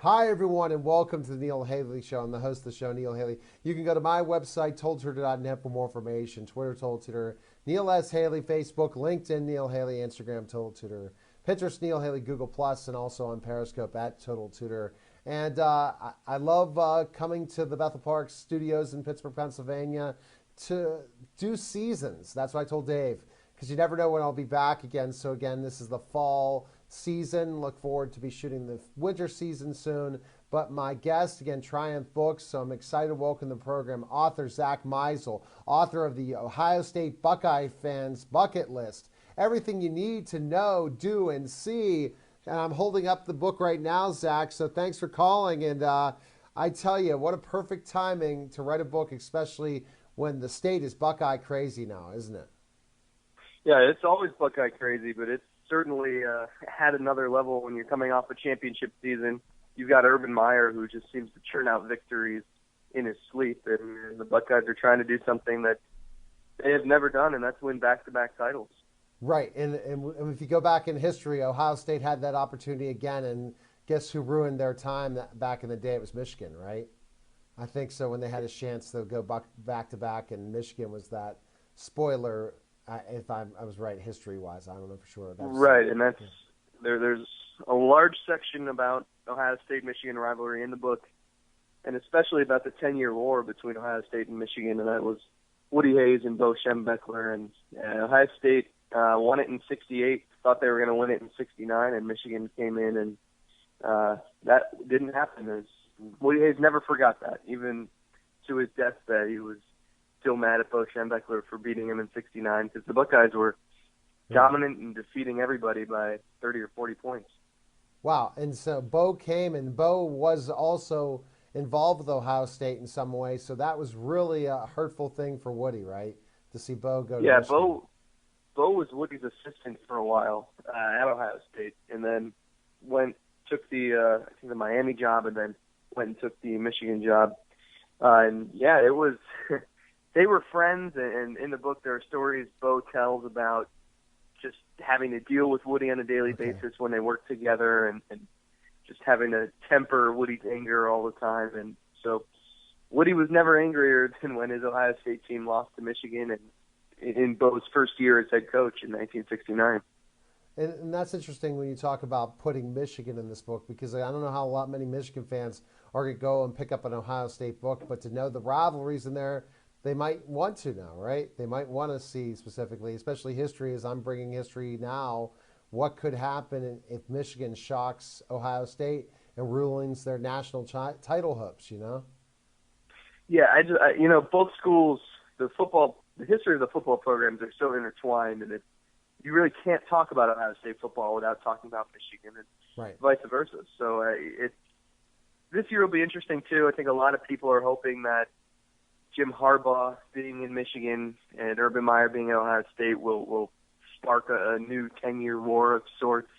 Hi, everyone, and welcome to the Neil Haley Show. I'm the host of the show, Neil Haley. You can go to my website, totaltutor.net, for more information. Twitter, Total Tutor, Neil S. Haley, Facebook, LinkedIn, Neil Haley, Instagram, Total Tutor, Pinterest, Neil Haley, Google+, and also on Periscope at Total Tutor. And I love coming to the Bethel Park Studios in Pittsburgh, Pennsylvania to do seasons. That's what I told Dave, because you never know when I'll be back again. So again, this is the fall season. Look forward to be shooting the winter season soon. But my guest, again, Triumph Books, so I'm excited to welcome the program, author Zack Meisel, author of the Ohio State Buckeye Fans Bucket List. Everything you need to know, do, and see. And I'm holding up the book right now, Zack, so thanks for calling. And I tell you, what a perfect timing to write a book, especially when the state is Buckeye crazy now, isn't it? Yeah, it's always Buckeye crazy, but it's certainly had another level when you're coming off a championship season. You've got Urban Meyer, who just seems to churn out victories in his sleep, and the Buckeyes are trying to do something that they have never done, and that's win back-to-back titles. Right, and if you go back in history, Ohio State had that opportunity again, and guess who ruined their time back in the day? It was Michigan, right? I think so, when they had a chance to go back-to-back, and Michigan was that spoiler. If I was right history-wise, I don't know for sure. Right, and that's there's a large section about Ohio State-Michigan rivalry in the book, and especially about the 10-year war between Ohio State and Michigan, and that was Woody Hayes and Bo Schembechler. And Ohio State won it in '68, thought they were going to win it in '69, and Michigan came in, and that didn't happen. Woody Hayes never forgot that. Even to his deathbed, he was still mad at Bo Schembechler for beating him in '69 because the Buckeyes were dominant and defeating everybody by 30 or 40 points. Wow. And so Bo came, and Bo was also involved with Ohio State in some way, so that was really a hurtful thing for Woody, right, to see Bo go to Michigan. Bo was Woody's assistant for a while at Ohio State, and then took the Miami job, and then went and took the Michigan job. And yeah, it was they were friends, and in the book there are stories Bo tells about just having to deal with Woody on a daily basis when they worked together, and just having to temper Woody's anger all the time. And so Woody was never angrier than when his Ohio State team lost to Michigan, and in Bo's first year as head coach in 1969. And that's interesting when you talk about putting Michigan in this book, because I don't know how many Michigan fans are going to go and pick up an Ohio State book, but to know the rivalries in there, they might want to know, right? They might want to see specifically, especially history, as I'm bringing history now, what could happen if Michigan shocks Ohio State and ruins their national title hopes, you know? Yeah, both schools, the history of the football programs are so intertwined, and you really can't talk about Ohio State football without talking about Michigan, and vice versa. So this year will be interesting, too. I think a lot of people are hoping that Jim Harbaugh being in Michigan and Urban Meyer being at Ohio State will spark a new 10-year war of sorts,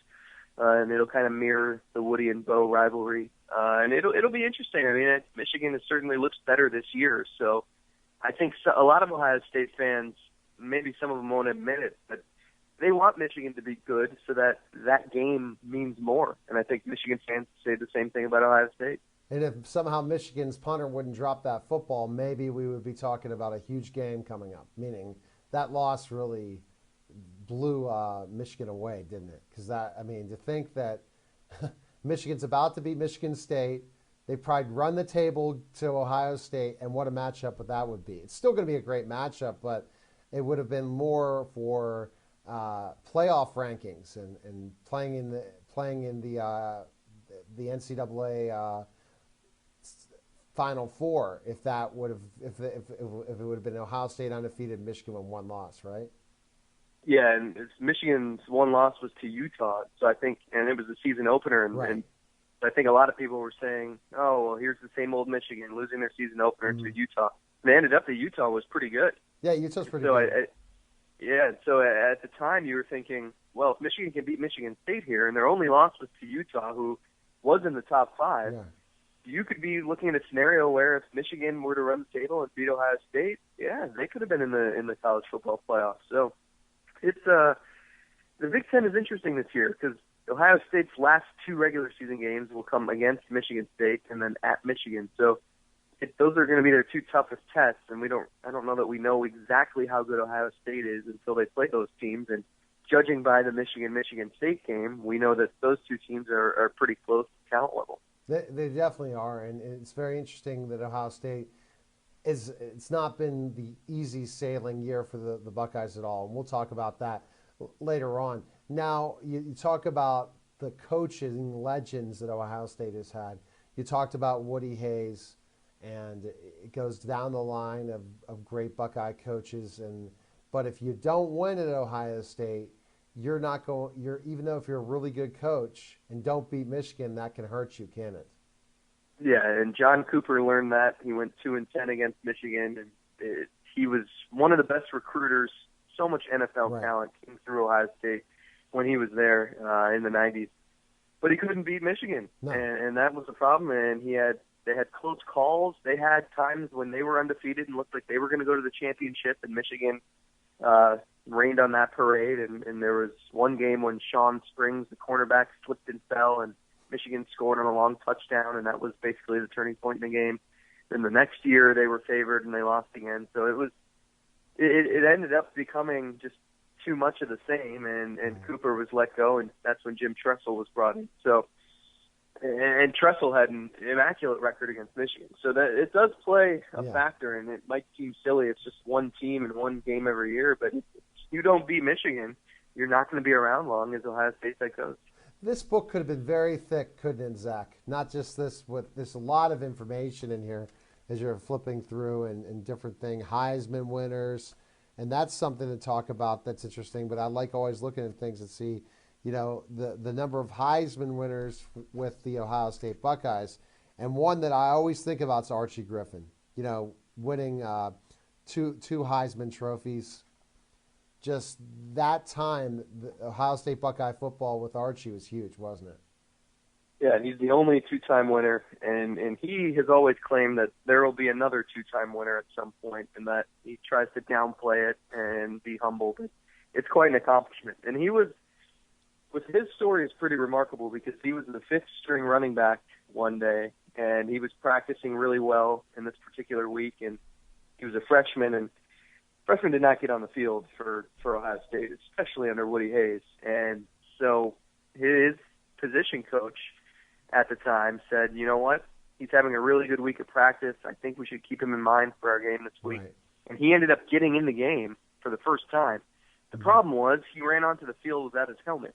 and it'll kind of mirror the Woody and Bo rivalry. And it'll be interesting. I mean, Michigan has certainly looks better this year, so I think a lot of Ohio State fans, maybe some of them won't admit it, but they want Michigan to be good so that game means more. And I think Michigan fans say the same thing about Ohio State. And if somehow Michigan's punter wouldn't drop that football, maybe we would be talking about a huge game coming up, meaning that loss really blew Michigan away, didn't it? Because to think that Michigan's about to beat Michigan State, they probably run the table to Ohio State, and what a matchup that would be. It's still going to be a great matchup, but it would have been more for playoff rankings and playing in the NCAA Final Four if it would have been Ohio State undefeated, Michigan with one loss, right? Yeah, and Michigan's one loss was to Utah, so I think, and it was the season opener, and I think a lot of people were saying, "Oh, well, here's the same old Michigan losing their season opener to Utah." And they ended up that Utah was pretty good. Yeah, Utah's pretty good. So at the time you were thinking, well, if Michigan can beat Michigan State here, and their only loss was to Utah, who was in the top 5. Yeah. You could be looking at a scenario where if Michigan were to run the table and beat Ohio State, yeah, they could have been in the college football playoffs. So it's the Big Ten is interesting this year because Ohio State's last 2 regular season games will come against Michigan State and then at Michigan. So those are going to be their 2 toughest tests, and I don't know that we know exactly how good Ohio State is until they play those teams. And judging by the Michigan State game, we know that those 2 teams are pretty close to talent level. They definitely are, and it's very interesting that Ohio State it's not been the easy sailing year for the Buckeyes at all, and we'll talk about that later on. Now, you talk about the coaching legends that Ohio State has had. You talked about Woody Hayes, and it goes down the line of great Buckeye coaches. But if you don't win at Ohio State, you're not going. Even though if you're a really good coach and don't beat Michigan, that can hurt you, can it? Yeah, and John Cooper learned that. He went 2-10 against Michigan, and he was one of the best recruiters. So much NFL talent came through Ohio State when he was there in the 90s. But he couldn't beat Michigan, and that was the problem. And they had close calls. They had times when they were undefeated and looked like they were going to go to the championship, and Michigan rained on that parade. And there was one game when Sean Springs, the cornerback, slipped and fell, and Michigan scored on a long touchdown, and that was basically the turning point in the game. Then the next year they were favored and they lost again. So it ended up becoming just too much of the same, and Cooper was let go, and that's when Jim Tressel was brought in. So, and Tressel had an immaculate record against Michigan. So that it does play a factor, and it might seem silly. It's just one team and one game every year, but if you don't beat Michigan, you're not going to be around long as Ohio State head coach. This book could have been very thick, couldn't it, Zach? Not just this, there's a lot of information in here as you're flipping through and different things, Heisman winners, and that's something to talk about that's interesting. But I like always looking at things and see, the number of Heisman winners with the Ohio State Buckeyes. And one that I always think about is Archie Griffin, winning two Heisman trophies. Just that time, the Ohio State Buckeye football with Archie was huge, wasn't it? Yeah, he's the only 2-time winner, and he has always claimed that there will be another 2-time winner at some point, and that he tries to downplay it and be humble. But it's quite an accomplishment. And his story is pretty remarkable because he was the 5th-string running back one day, and he was practicing really well in this particular week, and he was a freshman, and freshmen did not get on the field for Ohio State, especially under Woody Hayes. And so his position coach at the time said, you know what, he's having a really good week of practice. I think we should keep him in mind for our game this week. Right. And he ended up getting in the game for the first time. The problem was he ran onto the field without his helmet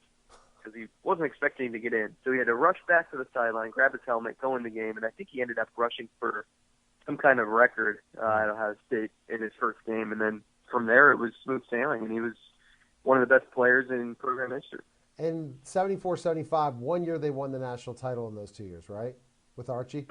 because he wasn't expecting to get in. So he had to rush back to the sideline, grab his helmet, go in the game, and I think he ended up rushing for some kind of record at Ohio State in his first game, and then from there it was smooth sailing, and he was one of the best players in program history. And 74-75, 1 year they won the national title in those 2 years, right, with Archie?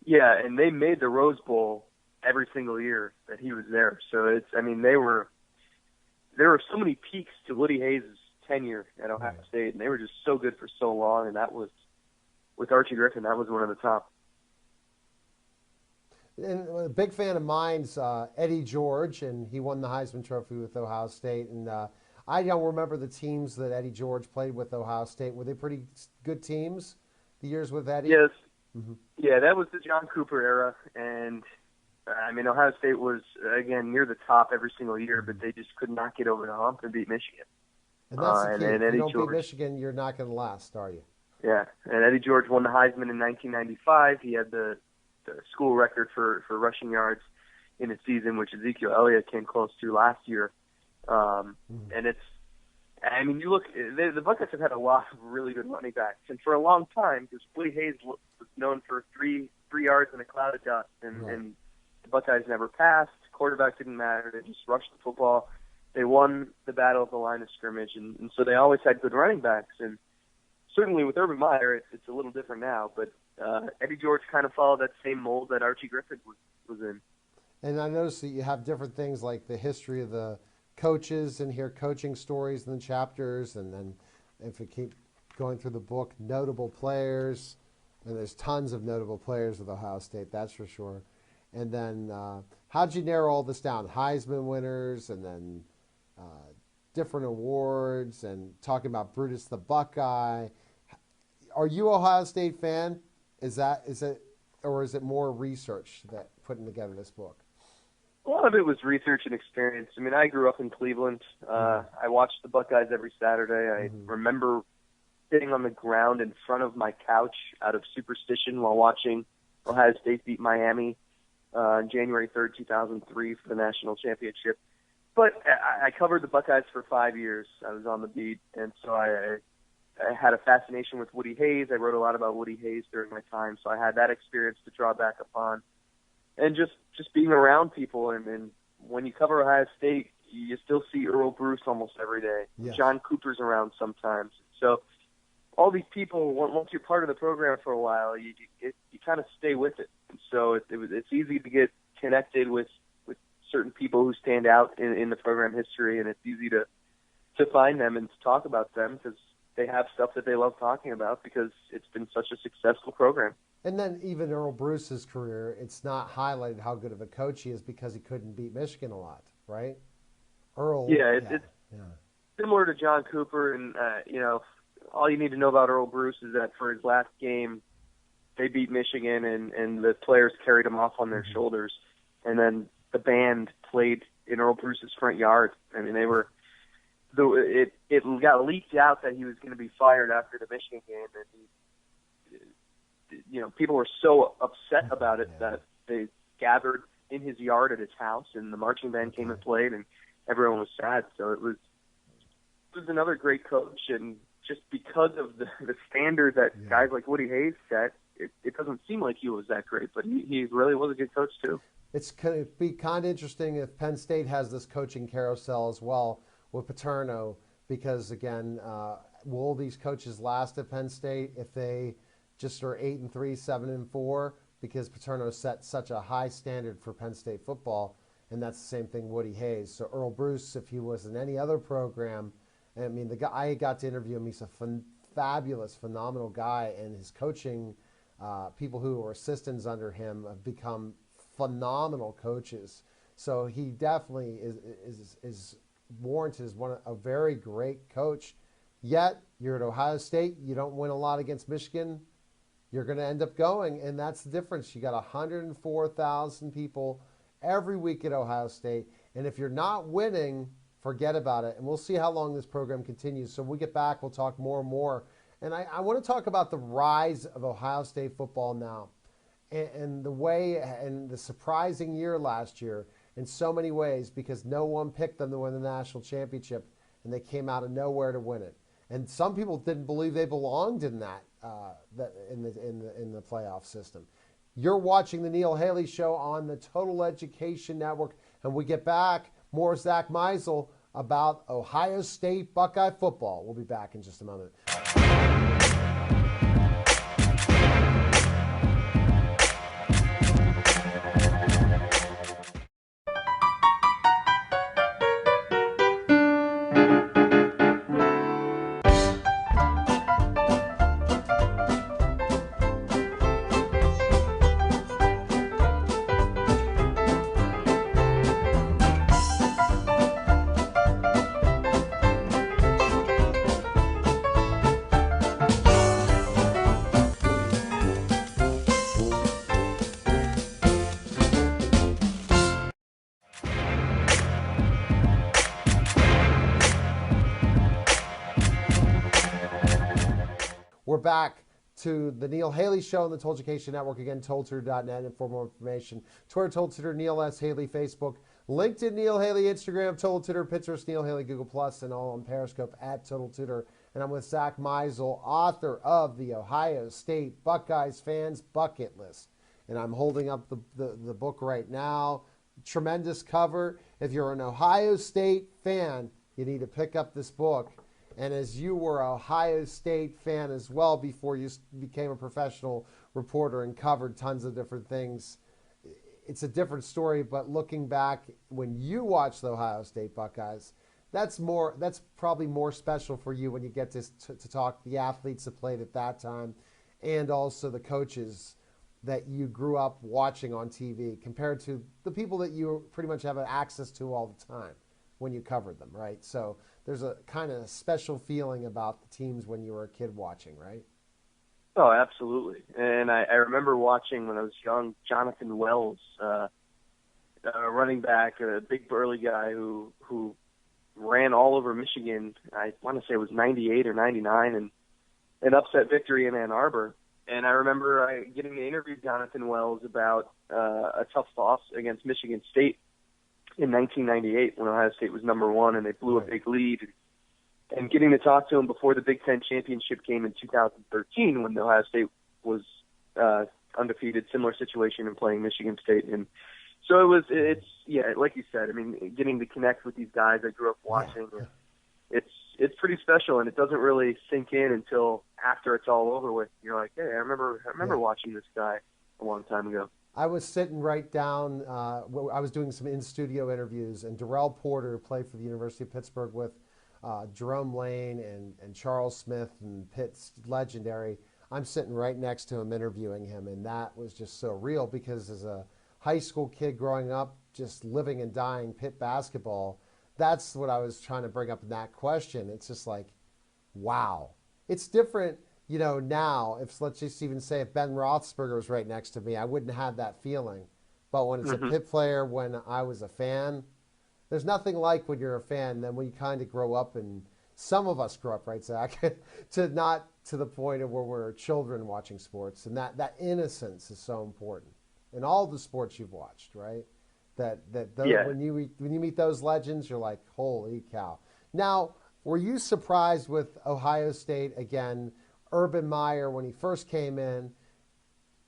Yeah, and they made the Rose Bowl every single year that he was there. So there were so many peaks to Woody Hayes' tenure at Ohio State, and they were just so good for so long, and that was, with Archie Griffin, that was one of the top. And a big fan of mine's Eddie George, and he won the Heisman Trophy with Ohio State. And I don't remember the teams that Eddie George played with Ohio State. Were they pretty good teams, the years with Eddie? Yes. Mm-hmm. Yeah, that was the John Cooper era. And, Ohio State was, again, near the top every single year, but they just could not get over the hump and beat Michigan. And that's the key. If you don't beat Michigan, you're not going to last, are you? Yeah, and Eddie George won the Heisman in 1995. He had the school record for rushing yards in a season, which Ezekiel Elliott came close to last year. And you look, the Buckeyes have had a lot of really good running backs, and for a long time, because Woody Hayes was known for three yards in a cloud of dust, and the Buckeyes never passed. Quarterback didn't matter; they just rushed the football. They won the battle of the line of scrimmage, and so they always had good running backs. And certainly with Urban Meyer, it's a little different now, but Eddie George kind of followed that same mold that Archie Griffin was in. And I noticed that you have different things like the history of the coaches in here, coaching stories in the chapters, and then if we keep going through the book, notable players, and there's tons of notable players with Ohio State, that's for sure. And then how'd you narrow all this down? Heisman winners, and then different awards and talking about Brutus the Buckeye. Are you an Ohio State fan? Is it, or is it more research that putting together this book? A lot of it was research and experience. I mean, I grew up in Cleveland. I watched the Buckeyes every Saturday. I remember sitting on the ground in front of my couch out of superstition while watching Ohio State beat Miami on January 3rd, 2003 for the national championship. But I covered the Buckeyes for 5 years. I was on the beat, and so I had a fascination with Woody Hayes. I wrote a lot about Woody Hayes during my time, so I had that experience to draw back upon. And just being around people, and when you cover Ohio State, you still see Earl Bruce almost every day. Yes. John Cooper's around sometimes. So all these people, once you're part of the program for a while, you kind of stay with it. So it's easy to get connected with certain people who stand out in the program history, and it's easy to find them and to talk about them because they have stuff that they love talking about because it's been such a successful program. And then even Earl Bruce's career, it's not highlighted how good of a coach he is because he couldn't beat Michigan a lot, right? Earl. Yeah, it's similar to John Cooper, and all you need to know about Earl Bruce is that for his last game, they beat Michigan, and the players carried him off on their shoulders, and then the band played in Earl Bruce's front yard. I mean, it got leaked out that he was going to be fired after the Michigan game, and people were so upset about it that they gathered in his yard at his house, and the marching band came and played, and everyone was sad. So it was another great coach, and just because of the standard that guys like Woody Hayes set, it doesn't seem like he was that great, but he really was a good coach too. It's going to be kind of interesting if Penn State has this coaching carousel as well with Paterno, because again, will these coaches last at Penn State if they just are 8-3, 7-4? Because Paterno set such a high standard for Penn State football, and that's the same thing Woody Hayes. So Earl Bruce, if he was in any other program, I mean, the guy I got to interview him. He's a fabulous, phenomenal guy, and his coaching, people who are assistants under him have become phenomenal coaches. So he definitely is warranted as a very great coach. Yet you're at Ohio State, you don't win a lot against Michigan, you're going to end up going, and that's the difference. You got 104,000 people every week at Ohio State, and if you're not winning, forget about it. And we'll see how long this program continues. So when we get back, we'll talk more and more. And I want to talk about the rise of Ohio State football now, and the way, and the surprising year last year in so many ways, because no one picked them to win the national championship, and they came out of nowhere to win it. And some people didn't believe they belonged in that in the playoff system. You're watching the Neil Haley Show on the Total Education Network, and we get back, more Zack Meisel about Ohio State Buckeye football. We'll be back in just a moment. We're back to the Neil Haley Show on the Total Education Network. Again, totaltutor.net and for more information. Twitter, Total Tutor, Neil S. Haley, Facebook, LinkedIn, Neil Haley, Instagram, Total Tutor, Pinterest, Neil Haley, Google+, and all on Periscope at Total Tutor. And I'm with Zack Meisel, author of the Ohio State Buckeyes Fans Bucket List. And I'm holding up the book right now. Tremendous cover. If you're an Ohio State fan, you need to pick up this book. And as you were an Ohio State fan as well before you became a professional reporter and covered tons of different things, it's a different story. But looking back, when you watch the Ohio State Buckeyes, that's probably more special for you when you get to talk the athletes that played at that time and also the coaches that you grew up watching on TV compared to the people that you pretty much have access to all the time when you covered them, right? So there's a kind of special feeling about the teams when you were a kid watching, right? Oh, absolutely. And I remember watching when I was young, Jonathan Wells, running back, a big burly guy who ran all over Michigan. I want to say it was 98 or 99, and an upset victory in Ann Arbor. And I remember getting to interview Jonathan Wells about a tough loss against Michigan State in 1998 when Ohio State was number one and they blew a big lead. And getting to talk to him before the Big Ten championship game in 2013 when Ohio State was undefeated, similar situation in playing Michigan State. And so it's like you said, I mean, getting to connect with these guys I grew up watching, it's pretty special, and it doesn't really sink in until after it's all over with. You're like, hey, I remember watching this guy a long time ago. I was sitting right down, I was doing some in-studio interviews, and Darrell Porter, who played for the University of Pittsburgh with Jerome Lane and Charles Smith and Pitt's legendary, I'm sitting right next to him interviewing him, and that was just so real because as a high school kid growing up, just living and dying Pitt basketball, that's what I was trying to bring up in that question. It's just like, wow. It's different, now, if let's just even say if Ben Roethlisberger was right next to me, I wouldn't have that feeling. But when it's a Pitt player, when I was a fan, there's nothing like when you're a fan, then when you kind of grow up, and some of us grow up, right, Zach, to not to the point of where we're children watching sports. And that innocence is so important in all the sports you've watched, right? When you meet those legends, you're like, holy cow. Now, were you surprised with Ohio State again? Urban Meyer, when he first came in,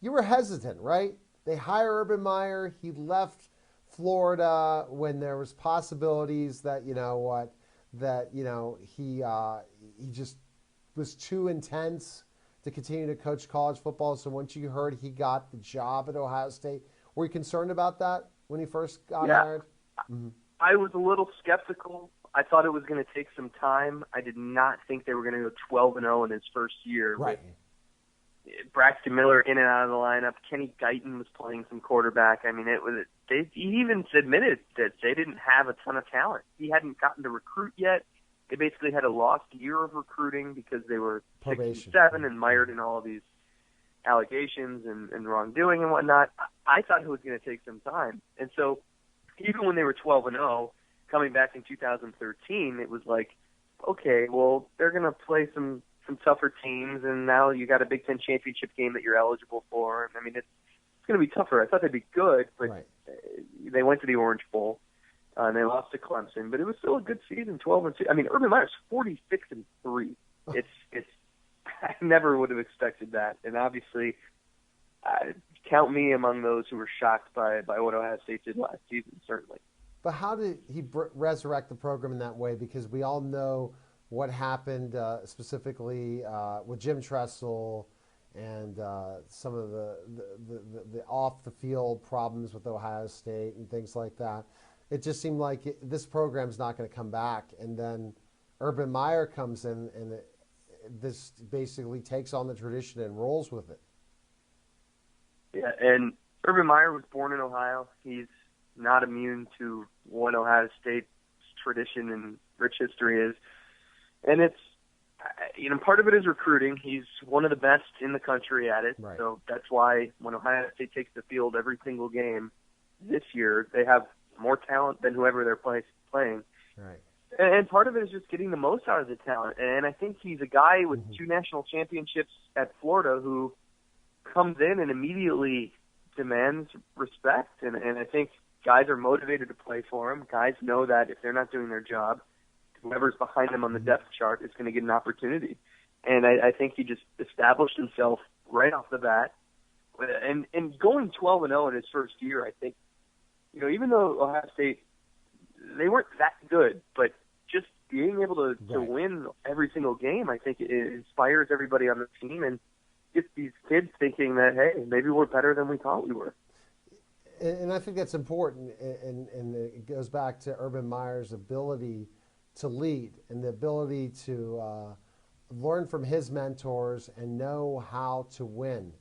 you were hesitant, right? They hire Urban Meyer. He left Florida when there was possibilities that he just was too intense to continue to coach college football. So once you heard he got the job at Ohio State, were you concerned about that when he first got hired? Mm-hmm. I was a little skeptical. I thought it was going to take some time. I did not think they were going to go 12-0 in his first year. Right. Braxton Miller in and out of the lineup. Kenny Guyton was playing some quarterback. I mean, he even admitted that they didn't have a ton of talent. He hadn't gotten to recruit yet. They basically had a lost year of recruiting because they were 6-7 and mired in all of these allegations and wrongdoing and whatnot. I thought it was going to take some time. And so even when they were 12-0, coming back in 2013, it was like, okay, well, they're going to play some tougher teams, and now you got a Big Ten championship game that you're eligible for. I mean, it's going to be tougher. I thought they'd be good, but they went to the Orange Bowl, and they lost to Clemson, but it was still a good season, 12-2. I mean, Urban Meyer's 46-3. It's I never would have expected that, and obviously, count me among those who were shocked by what Ohio State did last season, certainly. But how did he resurrect the program in that way? Because we all know what happened specifically with Jim Tressel and some of the off-the-field problems with Ohio State and things like that. It just seemed like this program's not going to come back. And then Urban Meyer comes in, and this basically takes on the tradition and rolls with it. Yeah, and Urban Meyer was born in Ohio. He's not immune to what Ohio State's tradition and rich history is. And it's, part of it is recruiting. He's one of the best in the country at it. Right. So that's why when Ohio State takes the field every single game this year, they have more talent than whoever they're playing. Right. And part of it is just getting the most out of the talent. And I think he's a guy with 2 national championships at Florida who comes in and immediately demands respect. And I think guys are motivated to play for him. Guys know that if they're not doing their job, whoever's behind them on the depth chart is going to get an opportunity. And I think he just established himself right off the bat. And going 12-0 in his first year, I think, even though Ohio State, they weren't that good, but just being able to win every single game, I think it inspires everybody on the team and gets these kids thinking that, hey, maybe we're better than we thought we were. And I think that's important, and it goes back to Urban Meyer's ability to lead and the ability to learn from his mentors and know how to win.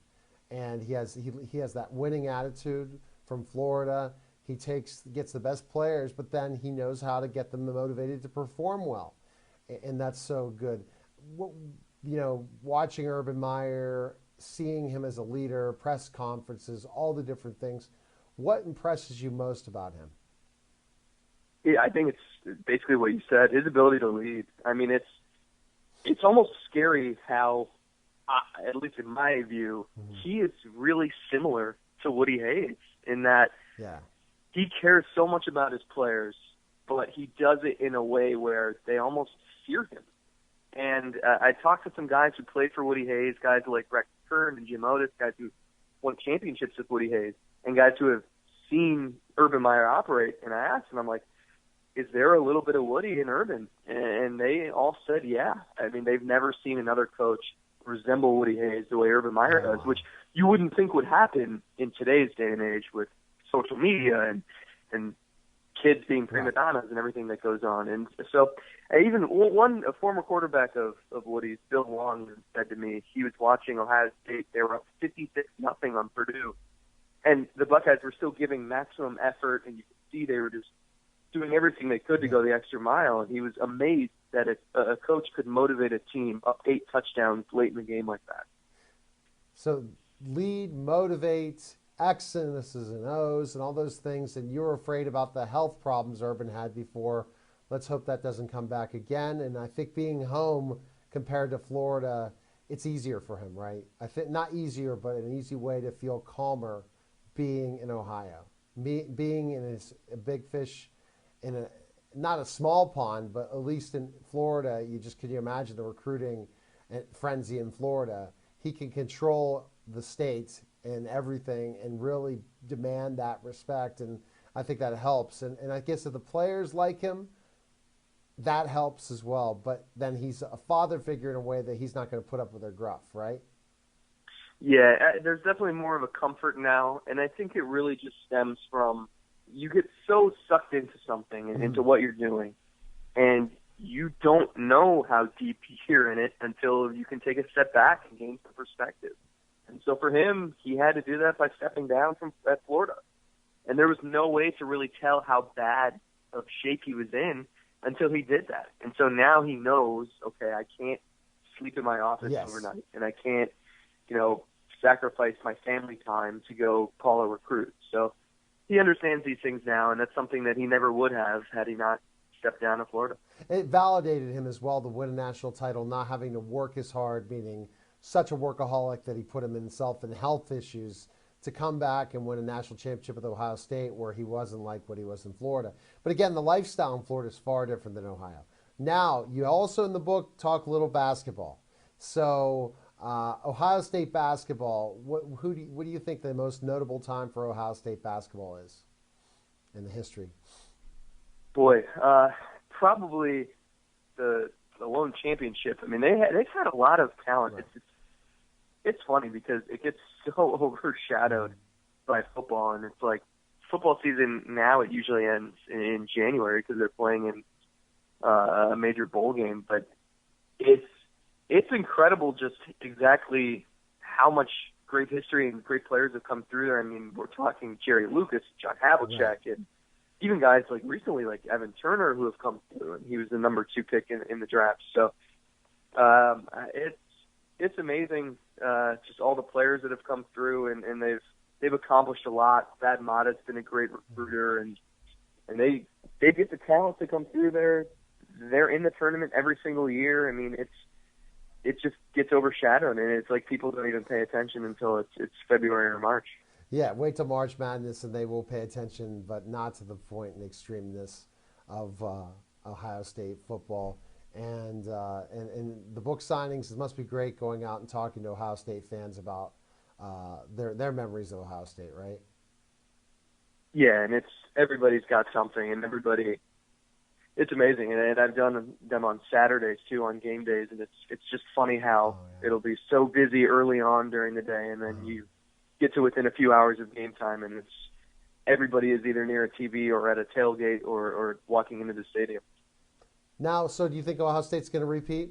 And he has that winning attitude from Florida. He gets the best players, but then he knows how to get them motivated to perform well. and that's so good. Watching Urban Meyer, seeing him as a leader, press conferences, all the different things, what impresses you most about him? Yeah, I think it's basically what you said, his ability to lead. I mean, it's almost scary how, at least in my view, he is really similar to Woody Hayes in that he cares so much about his players, but he does it in a way where they almost fear him. And I talked to some guys who played for Woody Hayes, guys like Rex Kern and Jim Otis, guys who won championships with Woody Hayes, and guys who have seen Urban Meyer operate. And I asked them, I'm like, is there a little bit of Woody in Urban? And they all said, yeah. I mean, they've never seen another coach resemble Woody Hayes the way Urban Meyer does, which you wouldn't think would happen in today's day and age with social media and kids being prima donnas and everything that goes on. And so even a former quarterback of Woody's, Bill Long, said to me, he was watching Ohio State. They were up 56-0 on Purdue. And the Buckeyes were still giving maximum effort, and you could see they were just doing everything they could to go the extra mile. And he was amazed that a coach could motivate a team up 8 touchdowns late in the game like that. So lead, motivate, X's and O's and all those things, and you were afraid about the health problems Urban had before. Let's hope that doesn't come back again. And I think being home compared to Florida, it's easier for him, right? I think not easier, but an easy way to feel calmer being in Ohio. Being in a big fish in not a small pond, but at least in Florida, can you imagine the recruiting frenzy in Florida? He can control the state and everything and really demand that respect. And I think that helps. And I guess if the players like him, that helps as well. But then he's a father figure in a way that he's not going to put up with their gruff, right? Yeah, there's definitely more of a comfort now. And I think it really just stems from you get so sucked into something and into what you're doing. And you don't know how deep you're in it until you can take a step back and gain some perspective. And so for him, he had to do that by stepping down from at Florida. And there was no way to really tell how bad of shape he was in until he did that. And so now he knows, okay, I can't sleep in my office overnight, and I can't, sacrifice my family time to go call a recruit. So he understands these things now, and that's something that he never would have had he not stepped down to Florida. It validated him as well to win a national title, not having to work as hard, meaning such a workaholic that he put himself in health issues to come back and win a national championship with Ohio State, where he wasn't like what he was in Florida. But again, the lifestyle in Florida is far different than Ohio. Now, you also in the book talk a little basketball. So Ohio State basketball, what do you think the most notable time for Ohio State basketball is in the history? Boy, probably the lone championship. I mean, they've had a lot of talent. Right. It's funny because it gets so overshadowed by football, and it's like football season now. It usually ends in January because they're playing in a major bowl game. But it's incredible just exactly how much great history and great players have come through there. I mean, we're talking Jerry Lucas, John Havlicek, and even guys like recently like Evan Turner who have come through, and he was the number 2 pick in the draft. So it's amazing, just all the players that have come through, and they've accomplished a lot. Thad Matta's been a great recruiter, and they get the talent to come through there. They're in the tournament every single year. I mean, it just gets overshadowed, and it's like people don't even pay attention until it's February or March. Yeah, wait till March Madness, and they will pay attention, but not to the point and extremeness of Ohio State football. And the book signings, it must be great going out and talking to Ohio State fans about their memories of Ohio State, right? Yeah, and everybody's got something, and it's amazing. And I've done them on Saturdays too, on game days, and it's just funny how it'll be so busy early on during the day, and then you get to within a few hours of game time, and everybody is either near a TV or at a tailgate or walking into the stadium. Now, so do you think Ohio State's going to repeat?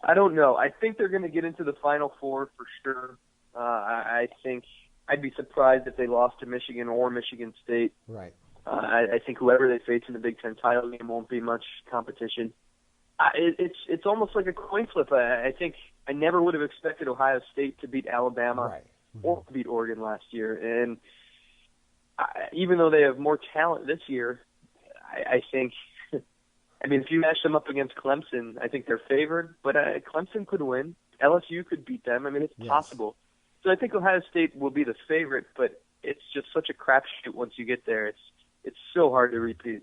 I don't know. I think they're going to get into the Final Four for sure. I think I'd be surprised if they lost to Michigan or Michigan State. Right. I think whoever they face in the Big Ten title game won't be much competition. It's almost like a coin flip. I think I never would have expected Ohio State to beat Alabama or to beat Oregon last year. And even though they have more talent this year, I think, I mean, if you match them up against Clemson, I think they're favored. But Clemson could win. LSU could beat them. I mean, it's possible. So I think Ohio State will be the favorite, but it's just such a crapshoot once you get there. It's so hard to repeat.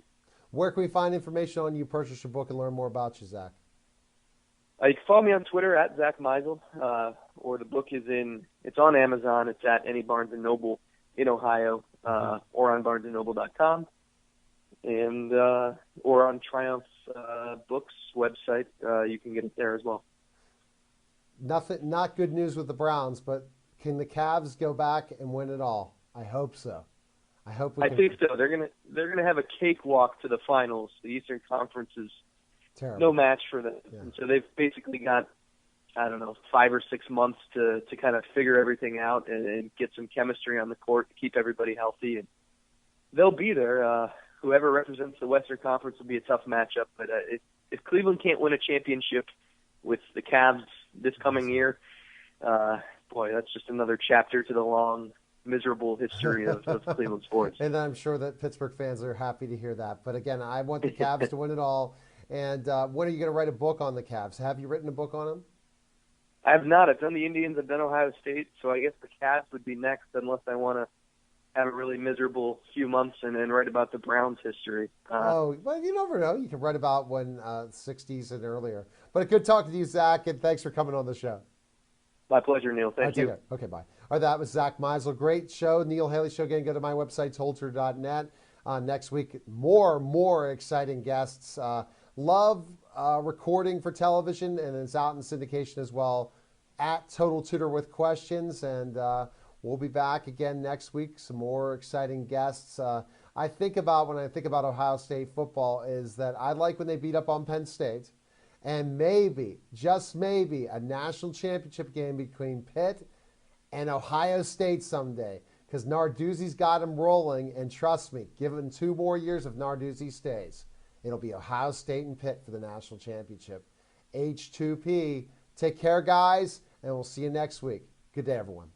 Where can we find information on you, purchase your book, and learn more about you, Zack? You can follow me on Twitter at Zack Meisel, or the book it's on Amazon. It's at any Barnes & Noble in Ohio, or on barnesandnoble.com, and or on Triumph Books website. You can get it there as well. Not good news with the Browns, but can the Cavs go back and win it all? I hope so. I think so. They're gonna have a cakewalk to the finals. The Eastern Conference is no match for them, and so they've basically got 5 or 6 months to kind of figure everything out and get some chemistry on the court to keep everybody healthy, and they'll be there. Whoever represents the Western Conference will be a tough matchup, but if Cleveland can't win a championship with the Cavs this coming year, boy, that's just another chapter to the long, miserable history of Cleveland sports. And I'm sure that Pittsburgh fans are happy to hear that. But again, I want the Cavs to win it all. And when are you going to write a book on the Cavs? Have you written a book on them? I have not. I've done the Indians. I've done Ohio State. So I guess the Cavs would be next, unless I want to have a really miserable few months and write about the Browns' history. Well, you never know. You can write about when 60s and earlier. But good talking to you, Zack, and thanks for coming on the show. My pleasure, Neil. Thank you. Okay, bye. All right, that was Zack Meisel. Great show. Neil Haley Show. Again, go to my website, toldtutor.net. Next week, more exciting guests. Love recording for television, and it's out in syndication as well at Total Tutor with Questions. And we'll be back again next week. Some more exciting guests. When I think about Ohio State football is that I like when they beat up on Penn State. And maybe, just maybe, a national championship game between Pitt and Ohio State someday. Because Narduzzi's got him rolling. And trust me, given 2 more years if Narduzzi stays, it'll be Ohio State and Pitt for the national championship. H2P. Take care, guys, and we'll see you next week. Good day, everyone.